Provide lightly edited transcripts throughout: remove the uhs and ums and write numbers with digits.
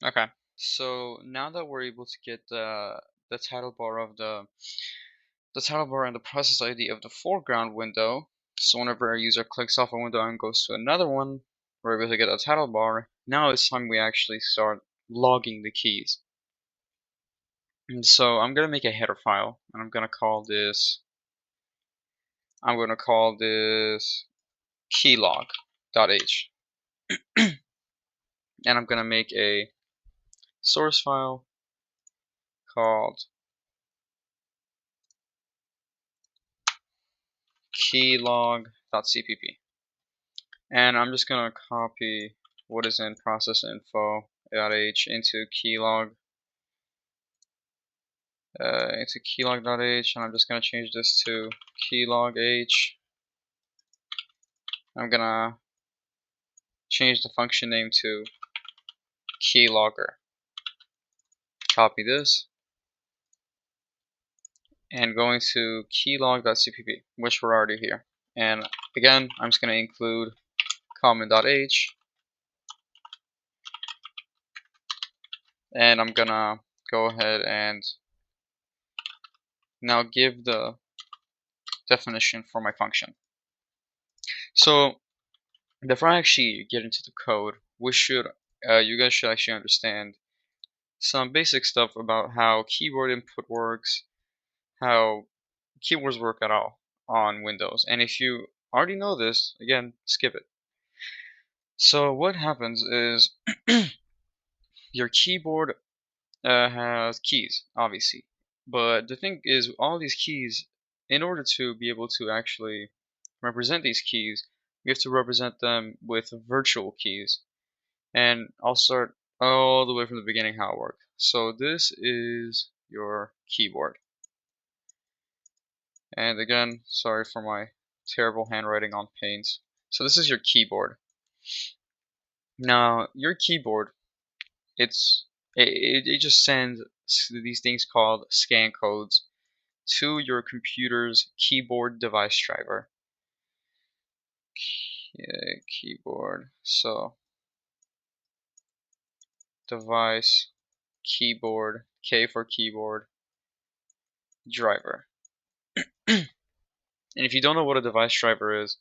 Okay, so now that we're able to get the title bar of the title bar and the process ID of the foreground window, so whenever a user clicks off a window and goes to another one, we're able to get a title bar. Now it's time we actually start logging the keys. And so I'm gonna make a header file, and I'm gonna call this keylog.h, and I'm gonna make a source file called keylog.cpp. And I'm just gonna copy what is in process info.h into keylog.h, and I'm just gonna change this to keylog.h. I'm gonna change the function name to keylogger. Copy this and going to keylog.cpp, which we're already here. And again, I'm just gonna include common.h, and I'm gonna go ahead and now give the definition for my function. So before I actually get into the code, you guys should actually understand some basic stuff about how keyboard input works, how keyboards work at all on Windows. And if you already know this, again, skip it. So what happens is your keyboard has keys, obviously. But the thing is, all these keys, in order to be able to actually represent these keys, we have to represent them with virtual keys. And I'll start all the way from the beginning how it works. So this is your keyboard. And again, sorry for my terrible handwriting on paint. So this is your keyboard. Now, your keyboard, it just sends these things called scan codes to your computer's keyboard device driver. Okay, keyboard. So device, keyboard, K for keyboard, driver. And if you don't know what a device driver is,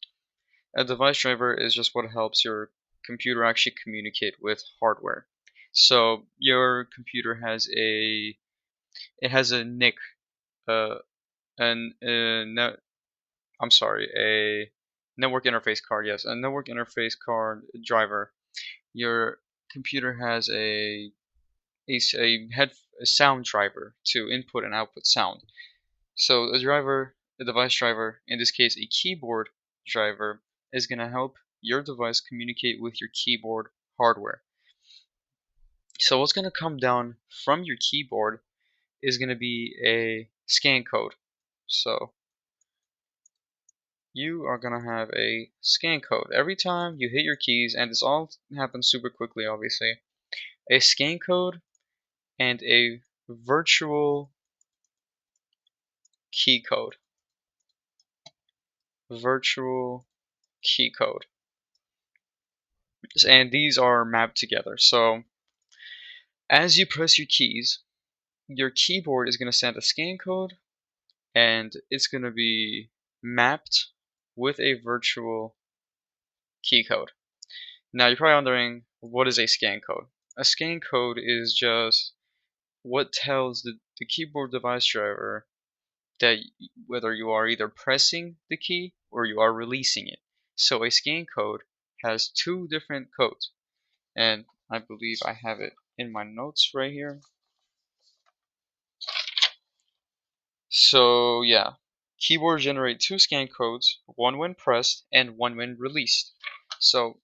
a device driver is just what helps your computer actually communicate with hardware. So your computer has a NIC, uh, I'm sorry, a network interface card. Yes, a network interface card driver. Your computer has a sound driver to input and output sound. So a device driver, in this case a keyboard driver, is going to help your device communicate with your keyboard hardware. So what's going to come down from your keyboard is going to be a scan code. So you are going to have a scan code. Every time you hit your keys, and this all happens super quickly obviously, a scan code and a virtual key code. Virtual key code. And these are mapped together. So as you press your keys, your keyboard is going to send a scan code, and it's going to be mapped with a virtual key code. Now you're probably wondering, what is a scan code? A scan code is just what tells the keyboard device driver that whether you are either pressing the key or you are releasing it. So a scan code has two different codes, and I believe I have it in my notes right here. So yeah, keyboards generate two scan codes, one when pressed and one when released. So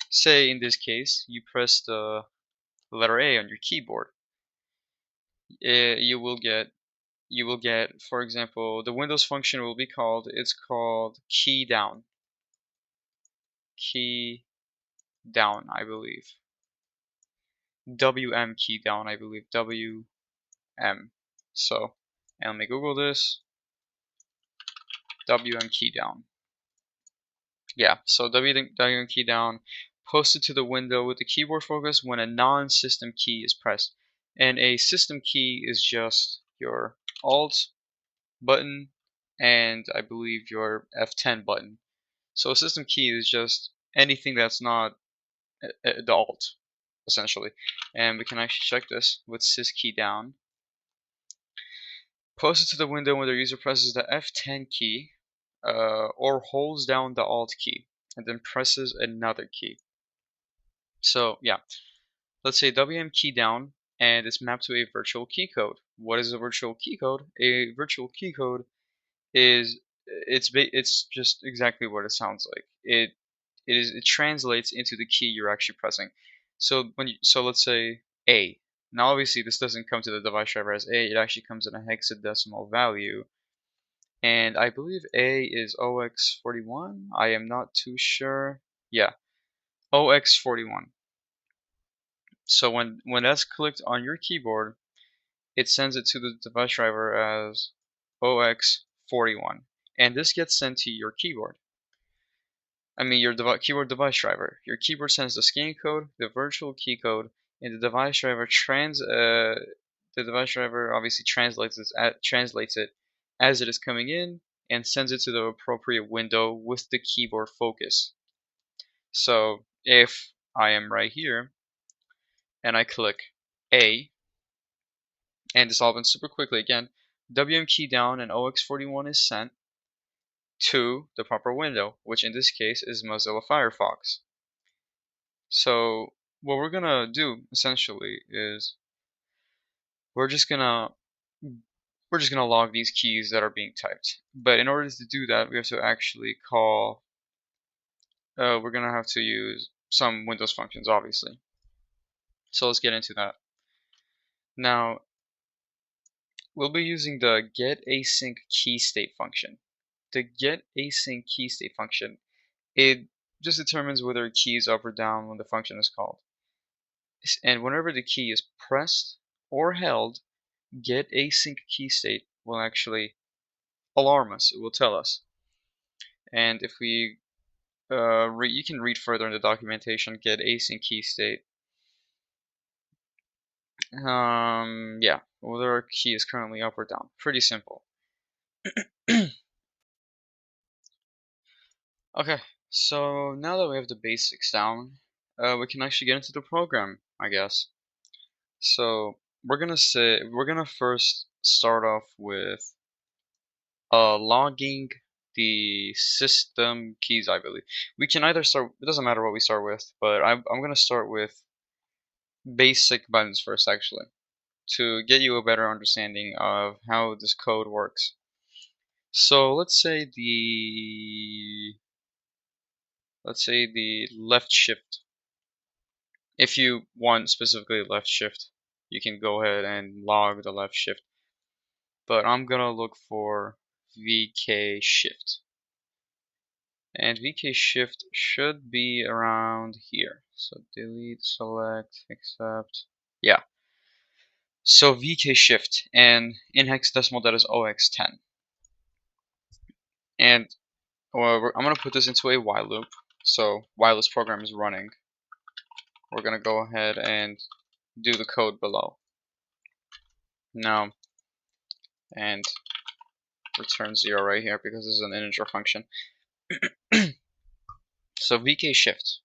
say in this case you press the letter A on your keyboard, you will get, for example, the Windows function will be it's called key down, I believe, WM key down, I believe, WM. So, and let me Google this, WM key down. Yeah, so WM key down posted to the window with the keyboard focus when a non-system key is pressed. And a system key is just your Alt button and I believe your F10 button. So a system key is just anything that's not the Alt, essentially. And we can actually check this with sys key down. Posted to the window when the user presses the F10 key or holds down the Alt key and then presses another key. So yeah, let's say WM key down and it's mapped to a virtual key code. What is a virtual key code? A virtual key code is it's just exactly what it sounds like. It translates into the key you're actually pressing. So let's say A. Now obviously this doesn't come to the device driver as A, it actually comes in a hexadecimal value. And I believe A is OX41. I am not too sure. Yeah, OX41. So when that's clicked on your keyboard, it sends it to the device driver as OX41. And this gets sent to your keyboard. I mean your keyboard device driver. Your keyboard sends the scan code, the virtual key code, and the device driver obviously translates it as it is coming in and sends it to the appropriate window with the keyboard focus. So if I am right here and I click A, and this all happens super quickly again, WM key down and OX41 is sent to the proper window, which in this case is Mozilla Firefox. So what we're gonna do essentially is we're just gonna log these keys that are being typed. But in order to do that, we have to actually call. We're gonna have to use some Windows functions, obviously. So let's get into that. Now we'll be using the getAsync key state function. The getAsync key state function, it just determines whether a key is up or down when the function is called. And whenever the key is pressed or held, getAsync key state will actually alarm us. It will tell us. And if we you can read further in the documentation, getAsync key state. Yeah, whether a key is currently up or down. Pretty simple. Okay, so now that we have the basics down, we can actually get into the program, I guess. So we're gonna first start off with logging the system keys, I believe. We can either start, it doesn't matter what we start with, but I'm gonna start with basic buttons first, actually, to get you a better understanding of how this code works. So let's say the left shift. If you want specifically left shift, you can go ahead and log the left shift. But I'm gonna look for VK shift. And VK shift should be around here. So delete, select, accept. Yeah. So VK shift, and in hexadecimal that is OX10. And I'm gonna put this into a while loop. So while this program is running, we're gonna go ahead and do the code below. Now, and return 0 right here because this is an integer function. So VK shift.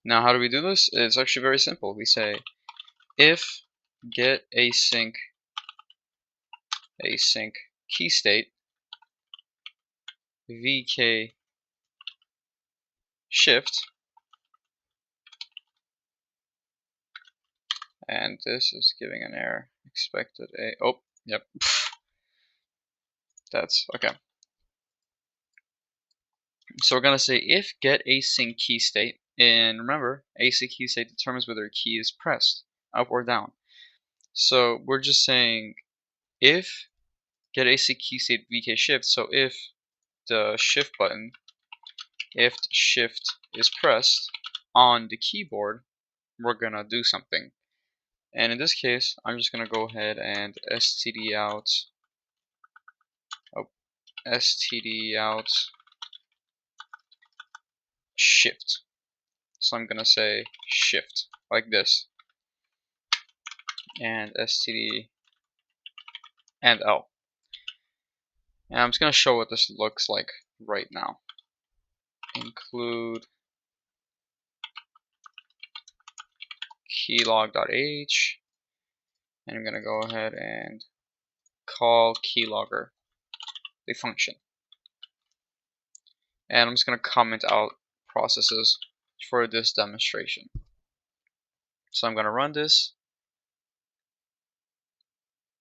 Now how do we do this? It's actually very simple. We say if getAsync key state VK shift, and this is giving an error. Expected a, oh, yep. That's okay. So we're gonna say if getAsync key state, and remember, async key state determines whether a key is pressed up or down. So we're just saying if getAsync key state VK shift. So if the shift button, if shift is pressed on the keyboard, we're gonna do something. And in this case, I'm just gonna go ahead and std out shift. So I'm gonna say shift like this, and std and L. And I'm just gonna show what this looks like right now. Include keylog.h, and I'm gonna go ahead and call keylogger, the function. And I'm just gonna comment out processes for this demonstration. So I'm gonna run this,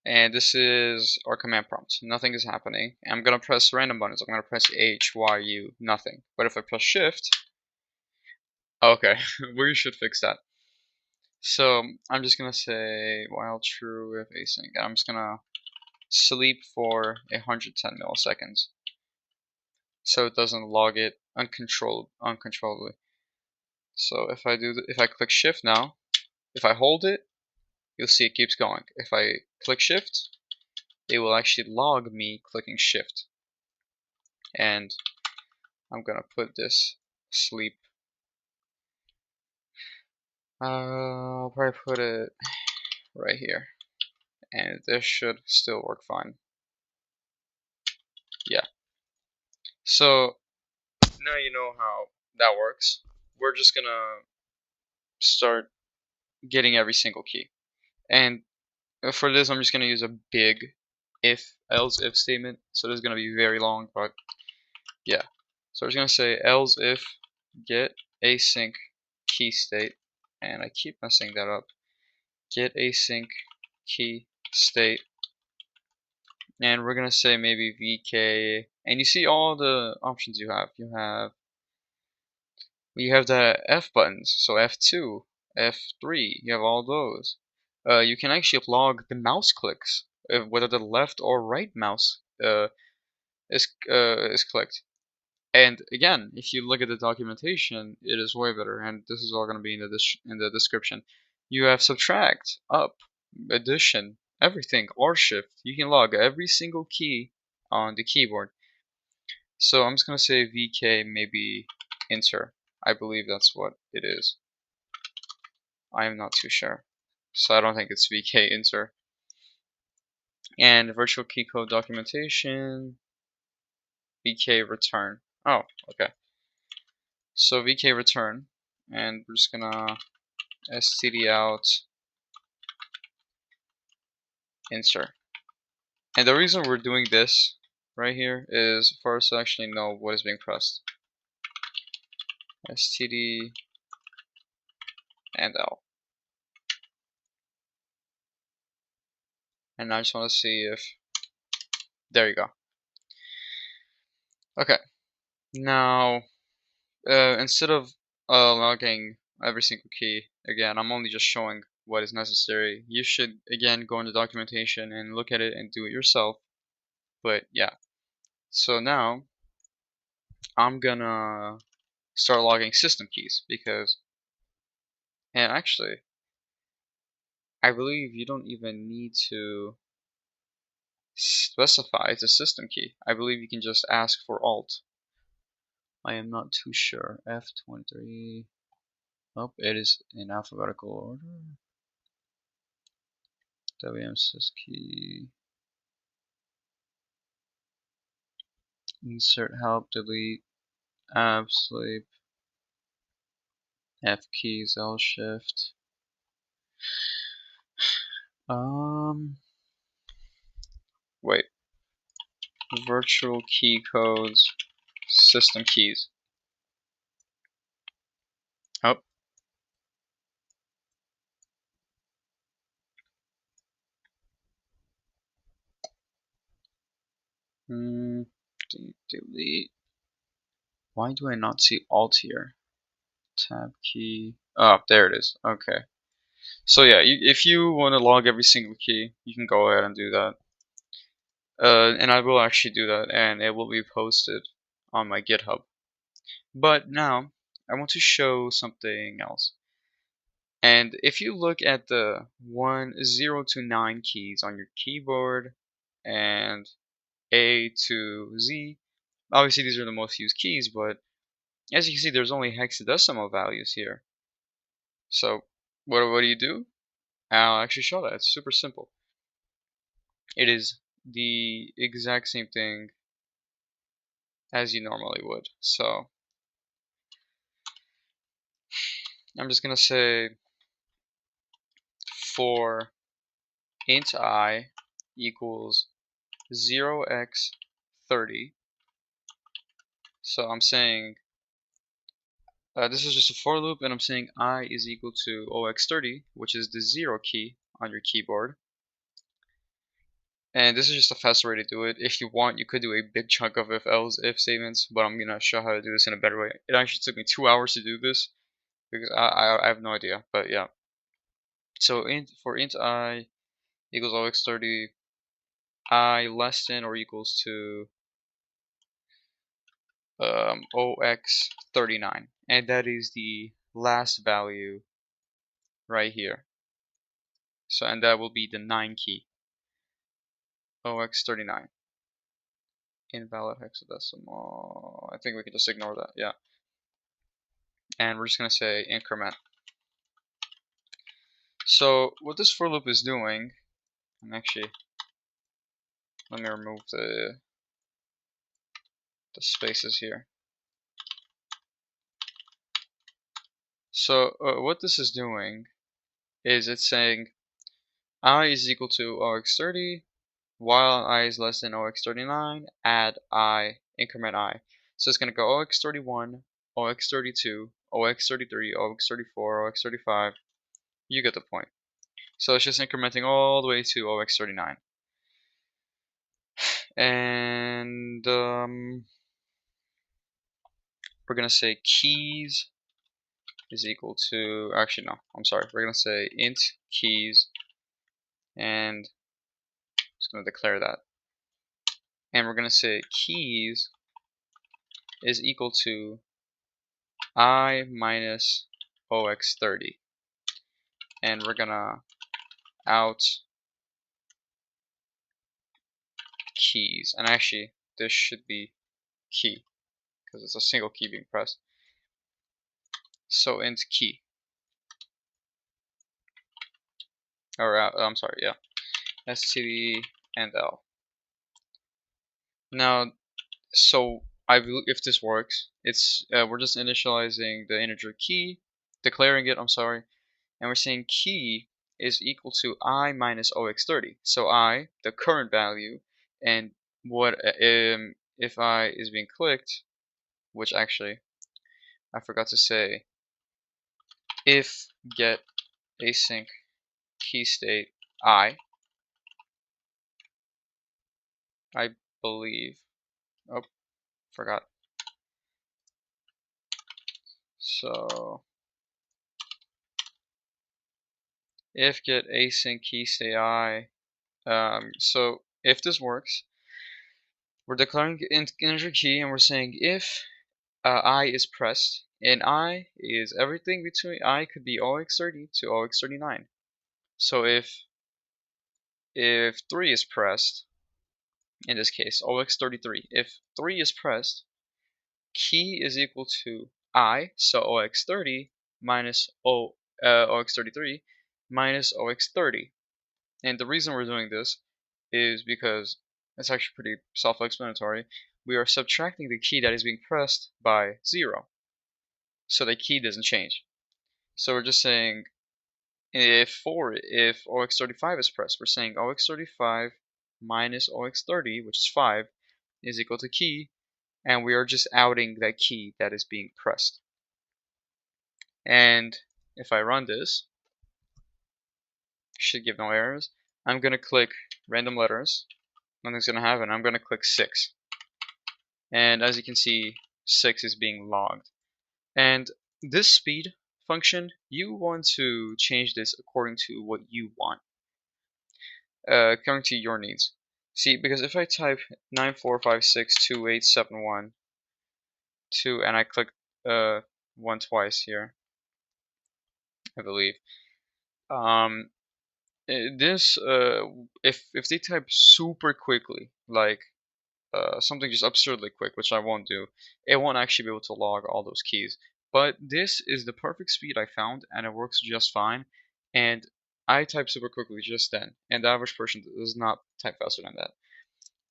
and this is our command prompt. Nothing is happening. I'm gonna press random buttons. I'm gonna press H, Y, U, nothing. But if I press Shift, okay, we should fix that. So I'm just gonna say while true if async. I'm just gonna sleep for 110 milliseconds, so it doesn't log it uncontrollably. So if I click Shift now, if I hold it, you'll see it keeps going. If I click Shift, it will actually log me clicking Shift. And I'm gonna put this sleep. I'll probably put it right here, and this should still work fine. Yeah. So now you know how that works. We're just gonna start getting every single key. And for this, I'm just gonna use a big else if statement. So this is gonna be very long, but yeah. So I'm just gonna say else if get async key state, and I keep messing that up. Get async key state, and we're gonna say maybe vk, and you see all the options you have. You have the F buttons, so F2, F3, you have all those. You can actually log the mouse clicks, whether the left or right mouse is clicked. And again, if you look at the documentation, it is way better. And this is all going to be in the description. You have subtract, up, addition, everything, or shift. You can log every single key on the keyboard. So I'm just going to say VK, maybe enter. I believe that's what it is. I am not too sure. So I don't think it's VK enter. And virtual key code documentation, VK return. Oh, okay. So VK return, and we're just gonna std out insert. And the reason we're doing this right here is for us to actually know what is being pressed. Std and L. And I just want to see if, there you go. Okay, now instead of logging every single key, again, I'm only just showing what is necessary. You should, again, go into documentation and look at it and do it yourself. But yeah, so now I'm gonna start logging system keys because, and actually, I believe you don't even need to specify it's a system key. I believe you can just ask for alt. I am not too sure. F23. Oh, it is in alphabetical order. WM sys key. Insert help, delete, ab, sleep, F keys, L shift. Wait. Virtual key codes, system keys. Oh. Delete. Why do I not see alt here? Tab key. Oh, there it is. Okay. So yeah, if you want to log every single key, you can go ahead and do that. And I will actually do that, and it will be posted on my GitHub. But now, I want to show something else. And if you look at the 0 to 9 keys on your keyboard, and A to Z, obviously these are the most used keys, but As you can see, there's only hexadecimal values here. So what do you do? I'll actually show that. It's super simple. It is the exact same thing as you normally would. So I'm just gonna say for int I equals 0x30. So I'm saying this is just a for loop, and I'm saying I is equal to 0x30, which is the 0 key on your keyboard. And this is just a faster way to do it. If you want, you could do a big chunk of if statements, but I'm gonna show how to do this in a better way. It actually took me 2 hours to do this because I have no idea, but yeah. So for int I equals 0x30, I less than or equals to 0x39, and that is the last value right here. So and that will be the 9 key. 0x39. Invalid hexadecimal. I think we can just ignore that. Yeah. And we're just gonna say increment. So what this for loop is doing, and actually let me remove the spaces here. So what this is doing is it's saying I is equal to 0x30, while I is less than 0x39, add I, increment I. So it's going to go 0x31, 0x32, 0x33, 0x34, 0x35. You get the point. So it's just incrementing all the way to 0x39. And we're going to say keys is equal to, actually no, I'm sorry. We're going to say int keys, and just going to declare that. And we're going to say keys is equal to I minus 0x30. And we're gonna out keys. And actually, this should be key because it's a single key being pressed. So int key. Or I'm sorry, yeah. std and l. Now, so if this works, it's we're just initializing the integer key, declaring it. I'm sorry, and we're saying key is equal to I minus 0x30. So I, the current value, and what if I is being clicked, which actually I forgot to say, if get async key state I believe, oh, forgot. So if get async key state I, so if this works, we're declaring integer key and we're saying if I is pressed, and I is everything between I could be 0x30 to 0x39. So if 3 is pressed, in this case 0x33, if 3 is pressed, key is equal to I, so 0x30 minus 0x33 minus 0x30. And the reason we're doing this is because it's actually pretty self-explanatory. We are subtracting the key that is being pressed by 0. So the key doesn't change. So we're just saying if 0x35 is pressed, we're saying 0x35 minus 0x30, which is 5, is equal to key, and we are just outing that key that is being pressed. And if I run this, should give no errors. I'm gonna click random letters, nothing's gonna happen. I'm gonna click 6, and as you can see, 6 is being logged. And this speed function, you want to change this according to what you want, according to your needs. See, because if I type 94562871 and I click 1 twice here, I believe, this if they type super quickly, like something just absurdly quick, which I won't do, it won't actually be able to log all those keys. But this is the perfect speed I found, and it works just fine. And I type super quickly just then, and the average person does not type faster than that.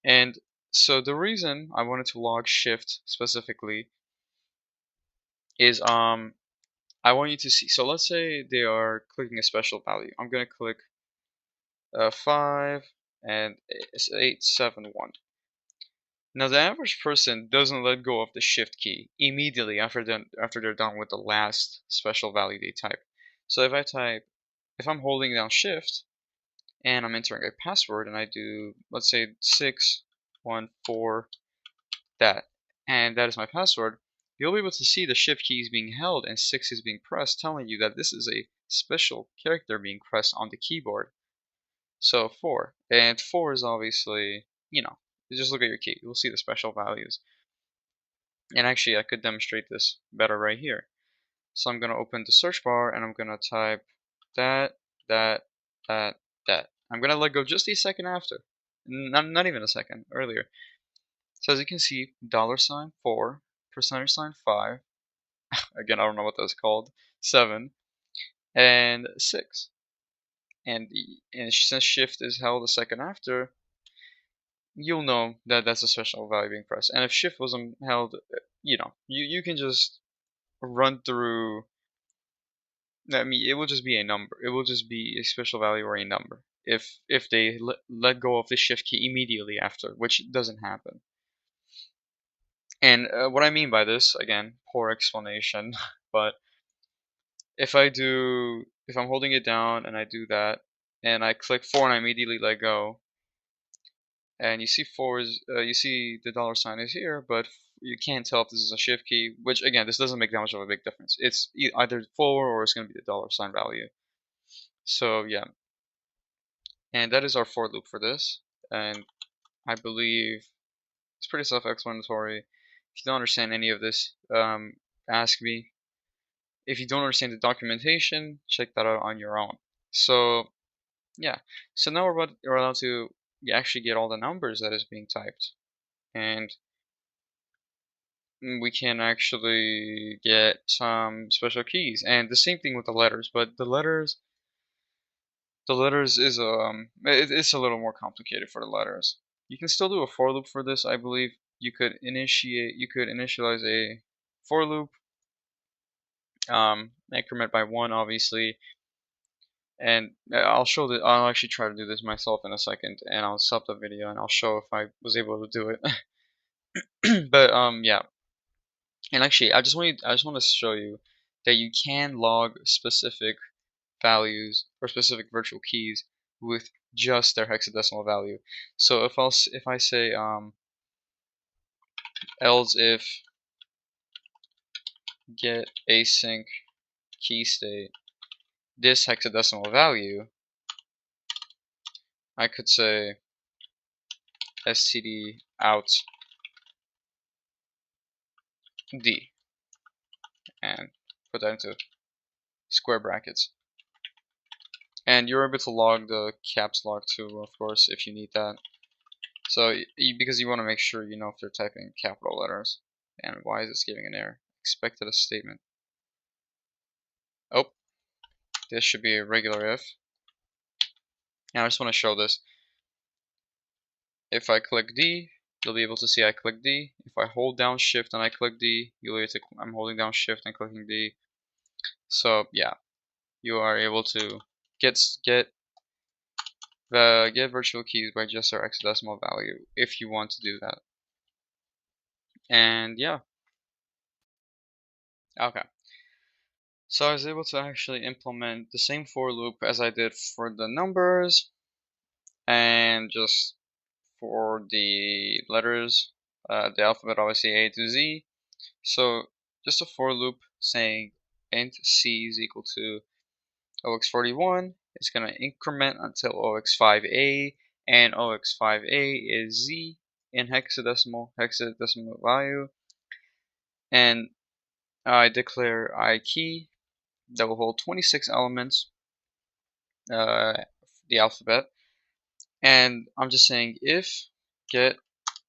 And so the reason I wanted to log shift specifically is I want you to see. So let's say they are clicking a special value. I'm gonna click 5 and it's 871. Now the average person doesn't let go of the shift key immediately after they're done with the last special value they type. So if I'm holding down shift and I'm entering a password and I do, let's say 614 that, and that is my password, you'll be able to see the shift key is being held and 6 is being pressed, telling you that this is a special character being pressed on the keyboard. So 4, and 4 is obviously, you just look at your key, you'll see the special values. And actually I could demonstrate this better right here. So I'm going to open the search bar and I'm going to type that, that, that, that. I'm going to let go just a second after. Not even a second, earlier. So as you can see, $4, $5, again I don't know what that's called, 7, and 6. And since shift is held a second after, you'll know that that's a special value being pressed. And if shift wasn't held, you can just run through. I mean, it will just be a number. It will just be a special value or a number. If they let go of the shift key immediately after, which doesn't happen. And what I mean by this, again, poor explanation, but if I'm holding it down and I do that, and I click 4 and I immediately let go, and you see you see the dollar sign is here, but you can't tell if this is a shift key, which again, this doesn't make that much of a big difference. It's either 4 or it's going to be the dollar sign value. So yeah, and that is our for loop for this, and I believe it's pretty self-explanatory. If you don't understand any of this, ask me. If you don't understand the documentation, check that out on your own. So yeah, so now we're allowed to actually get all the numbers that is being typed, and we can actually get some special keys, and the same thing with the letters. But the letters is it's a little more complicated for the letters. You can still do a for loop for this, I believe. You could initialize a for loop, increment by 1, obviously, and I'll actually try to do this myself in a second, and I'll stop the video and I'll show if I was able to do it. But yeah, and actually I just want to show you that you can log specific values or specific virtual keys with just their hexadecimal value. So if I say else if get async key state this hexadecimal value, I could say std out d and put that into square brackets. And you're able to log the caps lock too, of course, if you need that. So because you want to make sure you know if they're typing capital letters. And why is this giving an error? Expected a statement. Oh, this should be a regular if. Now I just want to show this. If I click D, you'll be able to see I click D. If I hold down shift and I click D, you'll be able to, I'm holding down shift and clicking D. So yeah, you are able to get virtual keys by just their hexadecimal value if you want to do that. And yeah, okay. So I was able to actually implement the same for loop as I did for the numbers, and just for the letters, the alphabet, obviously A to Z. So just a for loop saying int C is equal to OX41. It's going to increment until OX5A, and OX5A is Z in hexadecimal value. And I declare I key that will hold 26 elements, the alphabet, and I'm just saying if get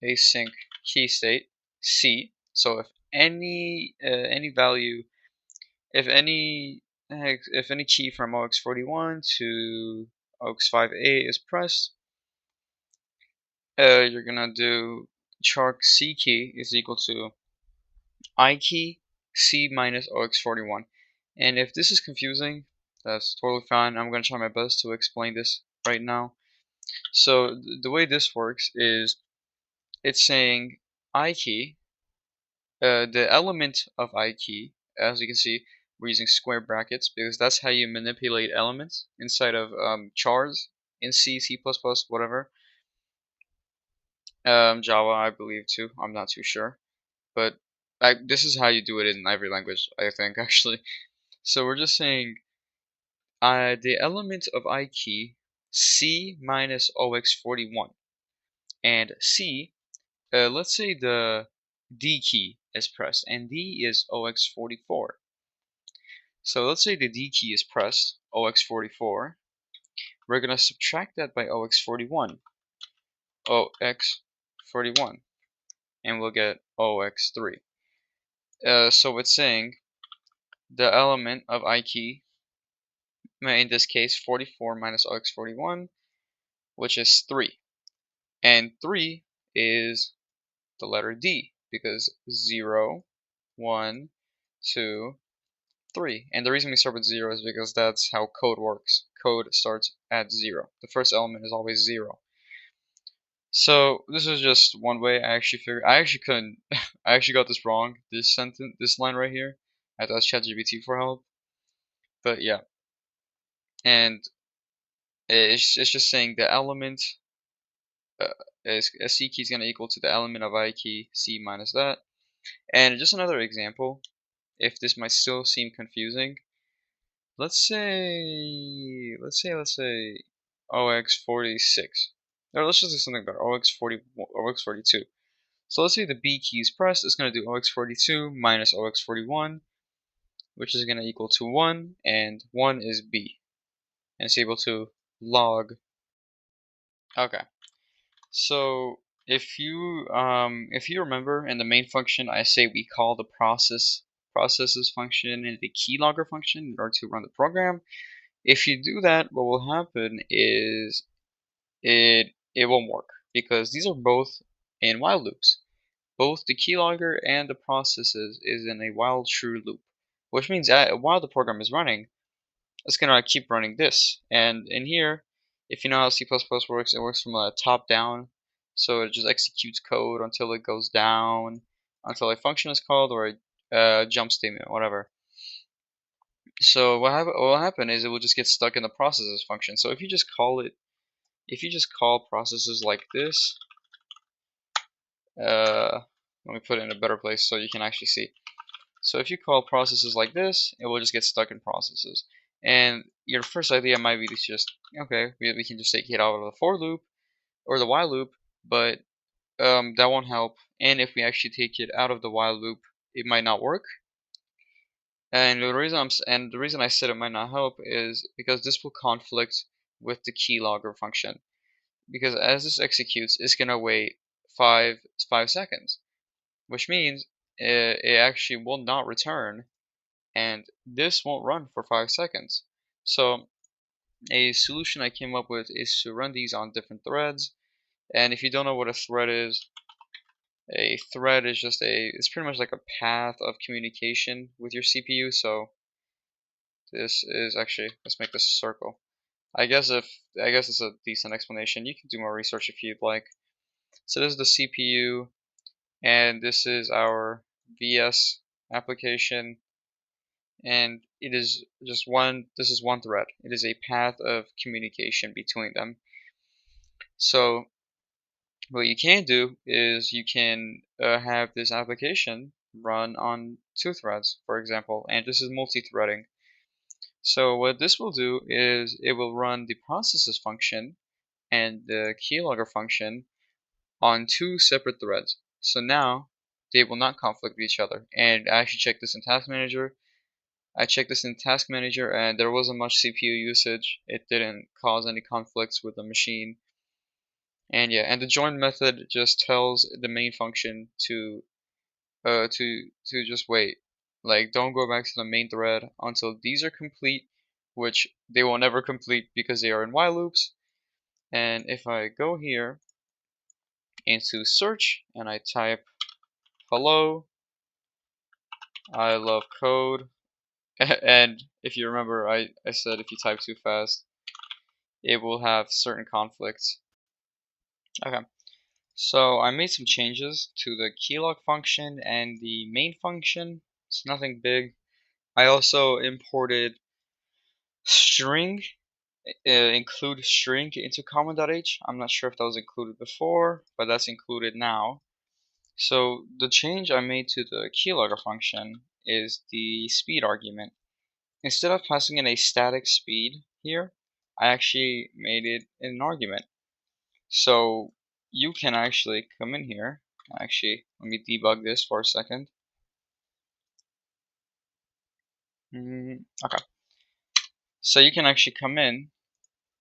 async key state C. So if any value, if any key from OX41 to OX58 is pressed, you're gonna do char C key is equal to I key C minus OX41. And if this is confusing, that's totally fine. I'm gonna try my best to explain this right now. So the way this works is it's saying I key, the element of I key, as you can see, we're using square brackets because that's how you manipulate elements inside of chars in C, C++, whatever. Java, I believe too. I'm not too sure, but this is how you do it in every language, I think, actually. So we're just saying the element of I key C minus OX41 and C. Let's say the D key is pressed, and D is OX44. So let's say the D key is pressed, OX44. We're going to subtract that by OX41, OX41, and we'll get OX3. So it's saying the element of I key, in this case 44 minus OX41, which is 3. And 3 is the letter D, because 0, 1, 2, 3. And the reason we start with 0 is because that's how code works. Code starts at 0. The first element is always 0. So this is just one way I actually figured. I actually couldn't. I actually got this wrong. This sentence, this line right here. I had to ask ChatGPT for help. But yeah, and it's just saying the element is a C key is gonna equal to the element of I key C minus that. And just another example, if this might still seem confusing, let's say OX46. Or let's just do something better, OX40, OX42. So let's say the B key is pressed, it's going to do OX42 minus OX41, which is going to equal to 1, and 1 is B. And it's able to log. Okay. So if you remember in the main function, I say we call the processes function and the keylogger function in order to run the program. If you do that, what will happen is it won't work because these are both in while loops. Both the keylogger and the processes is in a while true loop, which means that while the program is running, it's gonna keep running this. And in here, if you know how C++ works, it works from a top down, so it just executes code until it goes down, until a function is called or a jump statement, whatever. So what will happen is it will just get stuck in the processes function. So if you just call processes like this, let me put it in a better place so you can actually see. So if you call processes like this, it will just get stuck in processes. And your first idea might be to just, okay, we can just take it out of the for loop or the while loop, but that won't help. And if we actually take it out of the while loop, it might not work. And the reason I said it might not help is because this will conflict with the keylogger function. Because as this executes, it's gonna wait five seconds, which means it actually will not return, and this won't run for 5 seconds. So a solution I came up with is to run these on different threads. And if you don't know what a thread is just it's pretty much like a path of communication with your CPU. So this is actually, let's make this a circle. I guess it's a decent explanation. You can do more research if you'd like. So this is the CPU, and this is our VS application, and it is just this is one thread. It is a path of communication between them. So what you can do is you can have this application run on 2 threads, for example, and this is multi-threading. So what this will do is it will run the processes function and the keylogger function on 2 separate threads. So now they will not conflict with each other. And I actually checked this in Task Manager. And there wasn't much CPU usage. It didn't cause any conflicts with the machine. And yeah, and the join method just tells the main function to just wait. Like, don't go back to the main thread until these are complete, which they will never complete because they are in while loops. And if I go here into search and I type hello, I love code, and if you remember, I said if you type too fast, it will have certain conflicts. Okay, so I made some changes to the keylog function and the main function. It's nothing big. I also imported string, include string into common.h. I'm not sure if that was included before, but that's included now. So the change I made to the keylogger function is the speed argument. Instead of passing in a static speed here, I actually made it an argument. So you can actually come in here. Actually, let me debug this for a second. Okay. So you can actually come in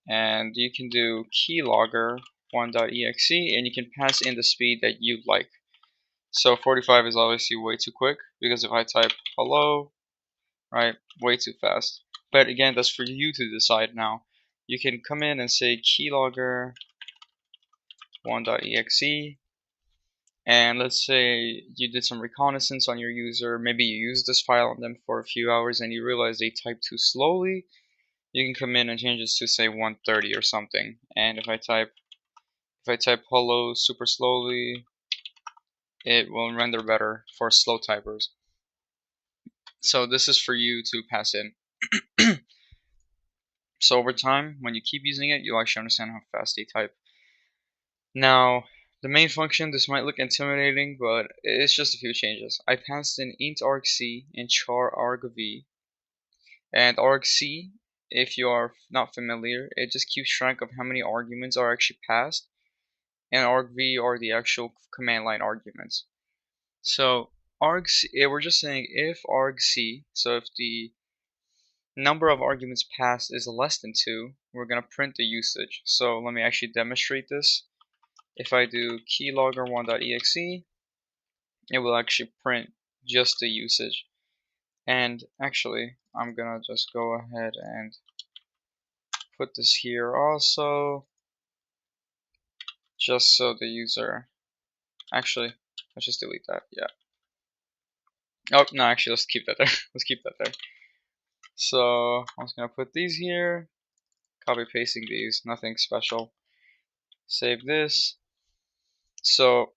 and you can do keylogger 1.exe and you can pass in the speed that you'd like. So 45 is obviously way too quick because if I type hello, right, way too fast. But again, that's for you to decide now. You can come in and say keylogger 1.exe, and let's say you did some reconnaissance on your user. Maybe you used this file on them for a few hours and you realize they type too slowly. You can come in and change this to say 130 or something. And if I type hello super slowly, it will render better for slow typers. So this is for you to pass in. So over time, when you keep using it, you'll actually understand how fast they type. Now, the main function, this might look intimidating, but it's just a few changes. I passed in int argc and char argv. And argc, if you are not familiar, it just keeps track of how many arguments are actually passed. And argv are the actual command line arguments. So argc, we're just saying if argc, so if the number of arguments passed is less than 2, we're going to print the usage. So let me actually demonstrate this. If I do keylogger 1.exe, it will actually print just the usage. And actually, I'm going to just go ahead and put this here also, just so the user, actually, let's just delete that, yeah. Oh, no, actually, let's keep that there. Let's keep that there. So I'm just going to put these here, copy pasting these, nothing special. Save this. So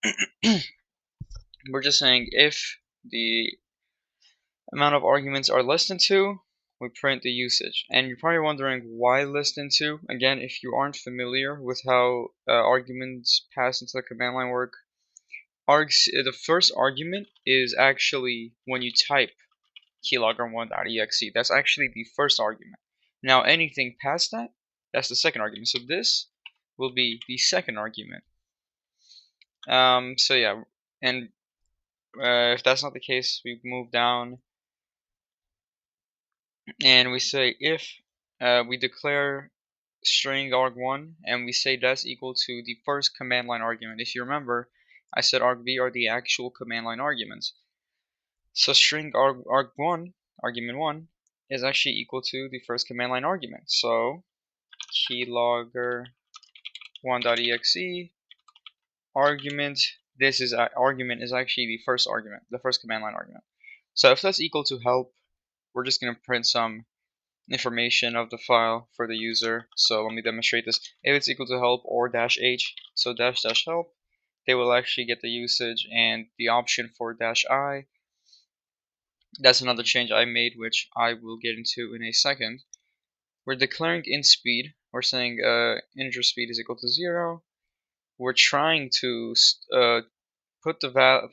we're just saying if the amount of arguments are less than 2, we print the usage. And you're probably wondering why less than 2. Again, if you aren't familiar with how arguments pass into the command line work, the first argument is actually when you type keylogger1.exe. That's actually the first argument. Now anything past that, that's the second argument. So this will be the second argument. So yeah, and if that's not the case, we move down and we say if we declare string arg1 and we say that's equal to the first command line argument. If you remember, I said argv are the actual command line arguments. So string arg1, argument 1, is actually equal to the first command line argument. So keylogger 1.exe argument, this is argument is actually the first argument, the first command line argument. So if that's equal to help, we're just going to print some information of the file for the user. So let me demonstrate this. If it's equal to help or -h, so --help, they will actually get the usage, and the option for -I, that's another change I made, which I will get into in a second. We're declaring int speed. We're saying integer speed is equal to 0. We're trying to put the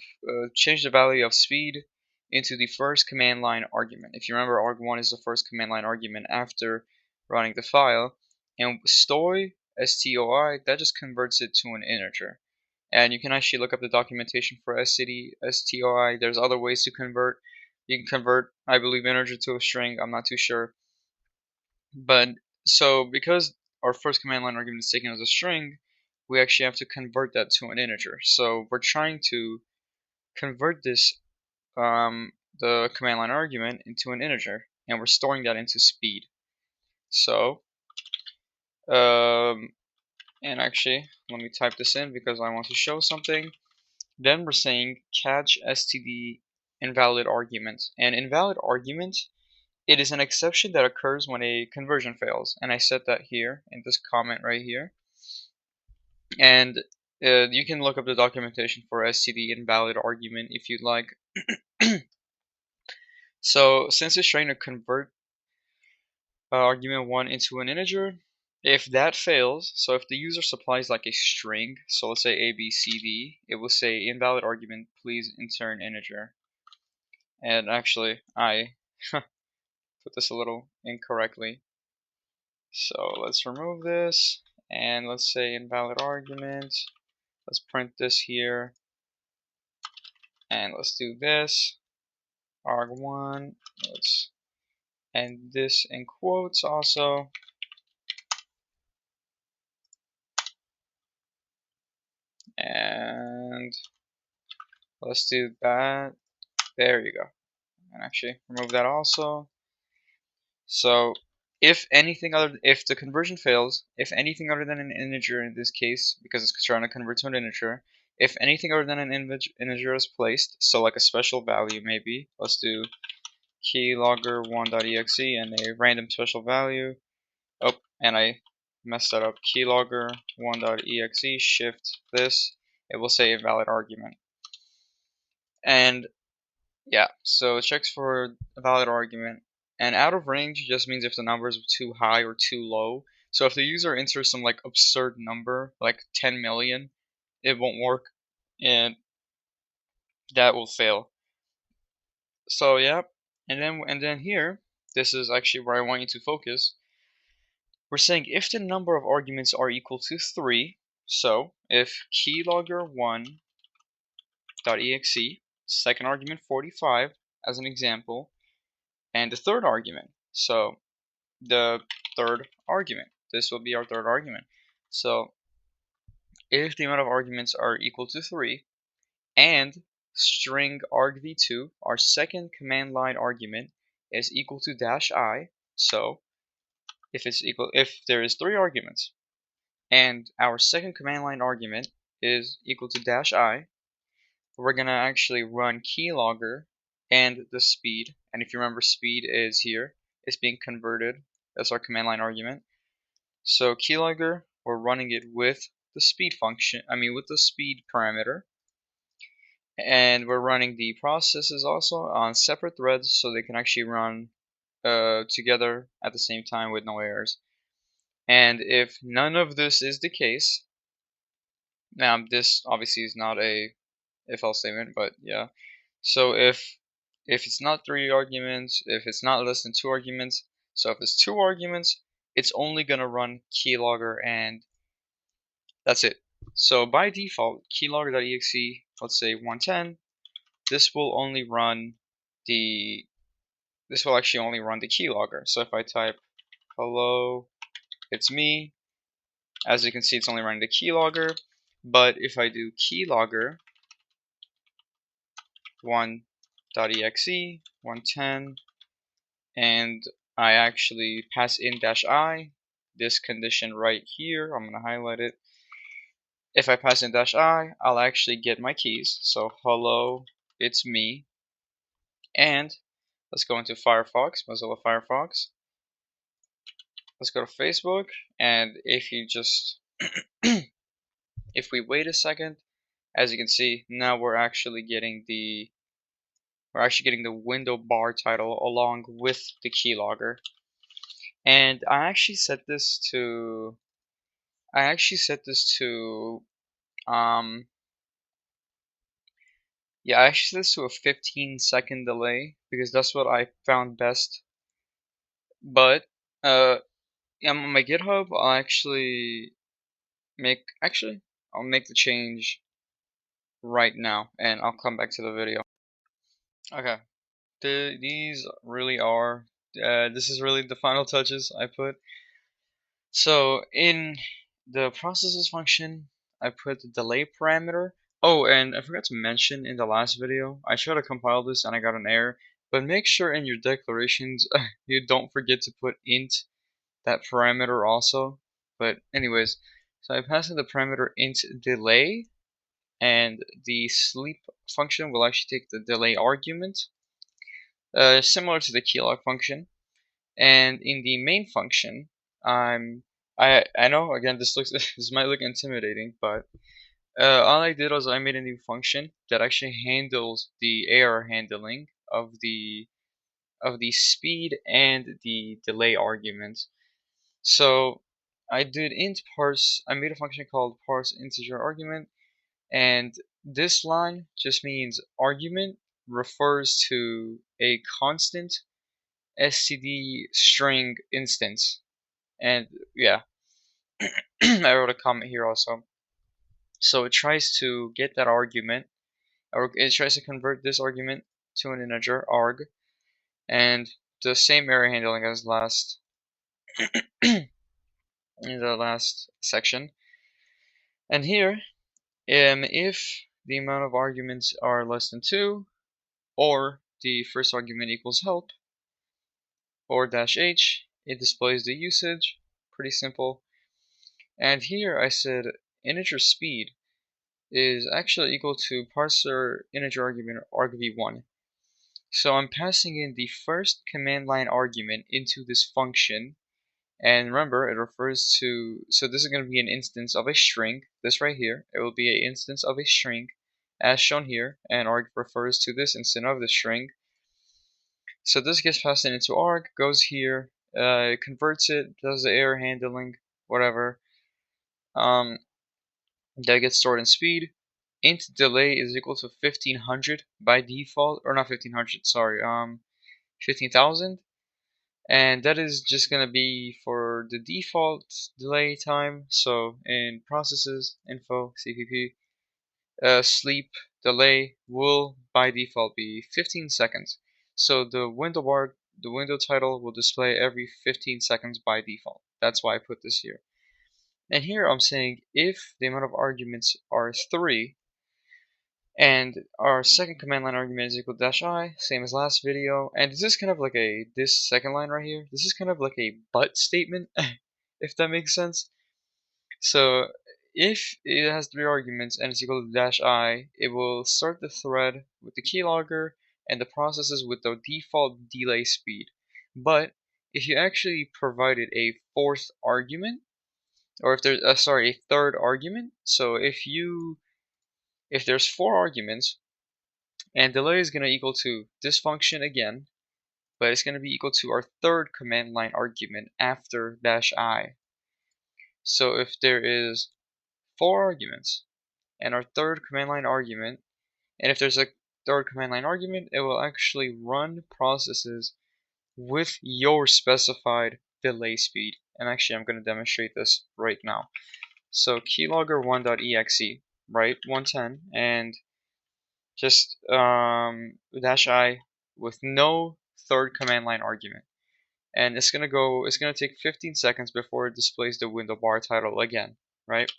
change the value of speed into the first command line argument. If you remember, arg1 is the first command line argument after running the file, and stoi, stoi, that just converts it to an integer. And you can actually look up the documentation for std, stoi. There's other ways to convert. You can convert, I believe, integer to a string. I'm not too sure. But so because our first command line argument is taken as a string, we actually have to convert that to an integer. So we're trying to convert this the command line argument into an integer, and we're storing that into speed. So and actually let me type this in because I want to show something. Then we're saying catch std invalid argument. And invalid argument, it is an exception that occurs when a conversion fails, and I set that here in this comment right here. And you can look up the documentation for std invalid argument if you'd like. So since it's trying to convert argument 1 into an integer, if that fails, so if the user supplies like a string, so let's say ABCD, it will say invalid argument, please enter an integer. And actually, I put this a little incorrectly. So let's remove this, and let's say invalid argument. Let's print this here, and let's do this, arg1, let's end this in quotes also. And let's do that. There you go. And actually remove that also. So if the conversion fails, if anything other than an integer in this case, because it's trying to convert to an integer, if anything other than an integer is placed, so like a special value maybe, let's do keylogger 1.exe and a random special value. Oh, and I messed that up. Keylogger 1.exe, shift this, it will say invalid argument. And yeah, so it checks for a valid argument. And out of range just means if the number is too high or too low. So if the user enters some like absurd number, like 10 million, it won't work, and that will fail. So yeah, and then here, this is actually where I want you to focus. We're saying if the number of arguments are equal to 3, so if keylogger1.exe, second argument 45 as an example, and the third argument. So the third argument, this will be our third argument. So if the amount of arguments are equal to 3 and string argv2, our second command line argument, is equal to -I, so if there is 3 arguments and our second command line argument is equal to -I, we're gonna actually run keylogger and the speed. And if you remember, speed is here. It's being converted. That's our command line argument. So keylogger, we're running it with the speed function. With the speed parameter. And we're running the processes also on separate threads so they can actually run together at the same time with no errors. And if none of this is the case, now this obviously is not a if-else statement, but yeah. So if it's not 3 arguments, if it's not less than 2 arguments, so if it's 2 arguments, it's only gonna run keylogger, and that's it. So by default, keylogger.exe, let's say 110, this will actually only run the keylogger. So if I type hello, it's me, as you can see, it's only running the keylogger. But if I do keylogger 1.exe 110 and I actually pass in -I, this condition right here, I'm gonna highlight it. If I pass in -I, I'll actually get my keys. So hello, it's me. And let's go into Firefox, Mozilla Firefox. Let's go to Facebook, and if you just if we wait a second, as you can see, now we're actually getting the window bar title along with the keylogger. And I actually set this to yeah, I actually set this to a 15-second delay because that's what I found best. But on my GitHub, I'll make the change right now, and I'll come back to the video. Okay, these really are. This is really the final touches I put. So in the processes function, I put the delay parameter. Oh, and I forgot to mention in the last video, I tried to compile this and I got an error, but make sure in your declarations you don't forget to put int that parameter also. But anyways, so I pass in the parameter int delay, and the sleep function will actually take the delay argument, similar to the keylog function. And in the main function, I know again this might look intimidating, but all I did was I made a new function that actually handles the error handling of the speed and the delay arguments. So I did int parse. I made a function called parse integer argument, and this line just means argument refers to a constant std string instance. And yeah, I wrote a comment here also. So it tries to get that argument, or it tries to convert this argument to an integer arg, and the same error handling as last in the last section. And here, if the amount of arguments are less than 2, or the first argument equals help, or -h, it displays the usage. Pretty simple. And here I said integer speed is actually equal to parser integer argument argv1. So I'm passing in the first command line argument into this function, and remember it refers to, so this is going to be an instance of a string, this right here, it will be an instance of a string as shown here, and arg refers to this instance of the string. So this gets passed into arg, goes here, it converts it, does the error handling, whatever. That gets stored in speed. Int delay is equal to 1500 by default, or not 1500, sorry, 15,000. And that is just gonna be for the default delay time. So in processes, info, CPP, sleep delay will by default be 15 seconds. So the window title will display every 15 seconds by default. That's why I put this here. And here I'm saying if the amount of arguments are 3, and our second command line argument is equal to -i, same as last video. And this is kind of like this second line right here, this is kind of like a but statement, if that makes sense. So if it has 3 arguments and it's equal to -i, it will start the thread with the keylogger and the processes with the default delay speed. But if you actually provided a fourth argument, or if there's a third argument, so if there's 4 arguments, and delay is going to equal to this function again, but it's going to be equal to our third command line argument after -i. So if there is 4 arguments and our third command line argument, and if there's a third command line argument, it will actually run processes with your specified delay speed. And actually I'm going to demonstrate this right now. So keylogger1.exe, right, 110, and just -i with no third command line argument, and it's gonna take 15 seconds before it displays the window bar title again, right?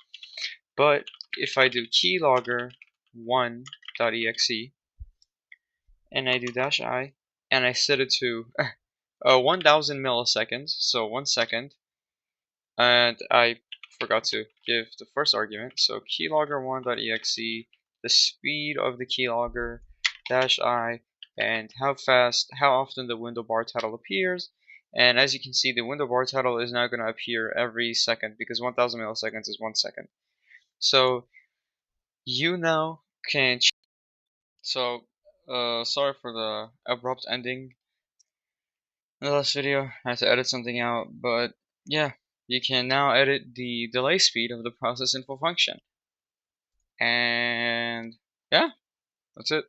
But if I do keylogger1.exe and I do -i and I set it to 1000 milliseconds, so 1 second, and I forgot to give the first argument, so keylogger1.exe, the speed of the keylogger, -i, and how often the window bar title appears. And as you can see, the window bar title is now going to appear every second because 1000 milliseconds is 1 second. So you now can. So sorry for the abrupt ending in the last video. I had to edit something out, but yeah, you can now edit the delay speed of the process info function. And yeah, that's it.